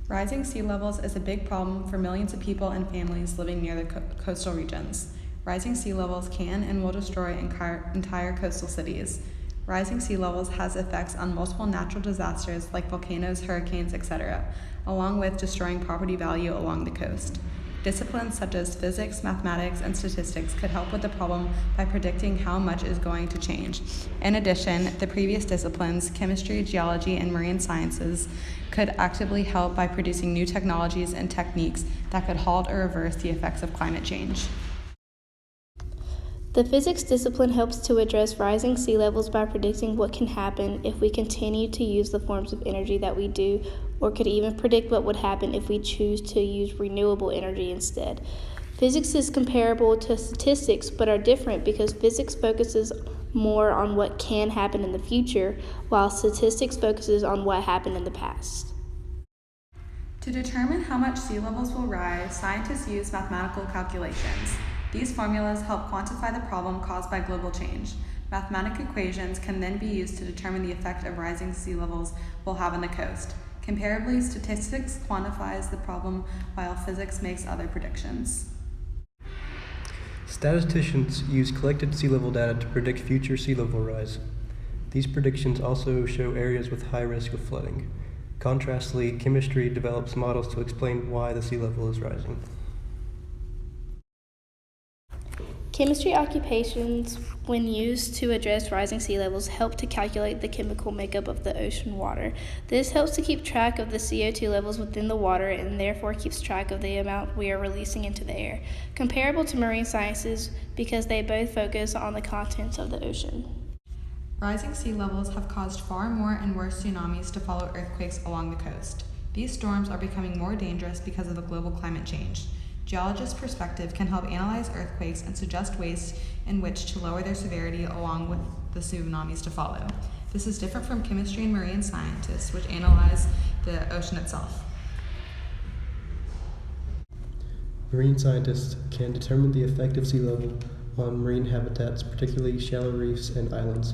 Rising sea levels is a big problem for millions of people and families living near the coastal regions. Rising sea levels can and will destroy entire coastal cities. Rising sea levels has effects on multiple natural disasters like volcanoes, hurricanes, etc., along with destroying property value along the coast. Disciplines such as physics, mathematics, and statistics could help with the problem by predicting how much is going to change. In addition, the previous disciplines, chemistry, geology, and marine sciences, could actively help by producing new technologies and techniques that could halt or reverse the effects of climate change. The physics discipline helps to address rising sea levels by predicting what can happen if we continue to use the forms of energy that we do, or could even predict what would happen if we choose to use renewable energy instead. Physics is comparable to statistics, but are different because physics focuses more on what can happen in the future, while statistics focuses on what happened in the past. To determine how much sea levels will rise, scientists use mathematical calculations. These formulas help quantify the problem caused by global change. Mathematical equations can then be used to determine the effect of rising sea levels will have on the coast. Comparably, statistics quantifies the problem while physics makes other predictions. Statisticians use collected sea level data to predict future sea level rise. These predictions also show areas with high risk of flooding. Contrastly, chemistry develops models to explain why the sea level is rising. Chemistry occupations, when used to address rising sea levels, help to calculate the chemical makeup of the ocean water. This helps to keep track of the CO2 levels within the water and therefore keeps track of the amount we are releasing into the air, comparable to marine sciences because they both focus on the contents of the ocean. Rising sea levels have caused far more and worse tsunamis to follow earthquakes along the coast. These storms are becoming more dangerous because of the global climate change. Geologists' perspective can help analyze earthquakes and suggest ways in which to lower their severity along with the tsunamis to follow. This is different from chemistry and marine scientists, which analyze the ocean itself. Marine scientists can determine the effect of sea level on marine habitats, particularly shallow reefs and islands.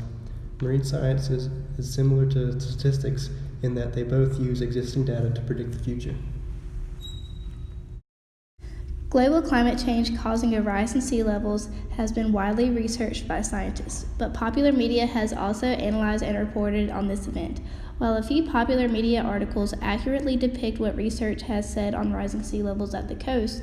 Marine science is similar to statistics in that they both use existing data to predict the future. Global climate change causing a rise in sea levels has been widely researched by scientists, but popular media has also analyzed and reported on this event. While a few popular media articles accurately depict what research has said on rising sea levels at the coast,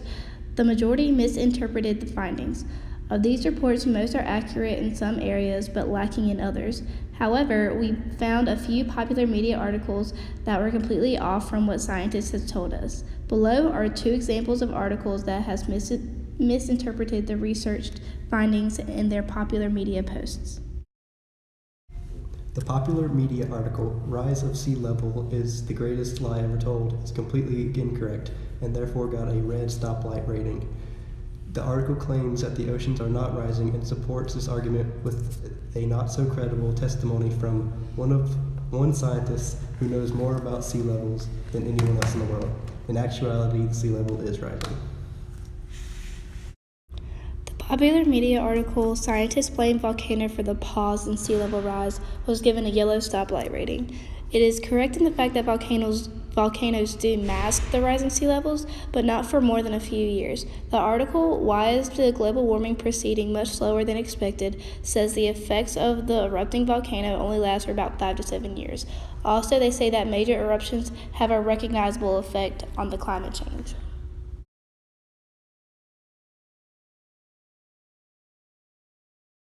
the majority misinterpreted the findings. Of these reports, most are accurate in some areas but lacking in others. However, we found a few popular media articles that were completely off from what scientists have told us. Below are 2 examples of articles that has misinterpreted the researched findings in their popular media posts. The popular media article, "Rise of Sea Level is the Greatest Lie Ever Told," is completely incorrect and therefore got a red stoplight rating. The article claims that the oceans are not rising and supports this argument with a not-so-credible testimony from one scientist who knows more about sea levels than anyone else in the world. In actuality, the sea level is rising. The popular media article, "Scientists Blame Volcano for the Pause in Sea Level Rise," was given a yellow stoplight rating. It is correct in the fact that volcanoes do mask the rising sea levels, but not for more than a few years. The article, "Why is the global warming proceeding much slower than expected?" says the effects of the erupting volcano only last for about 5 to 7 years. Also, they say that major eruptions have a recognizable effect on the climate change.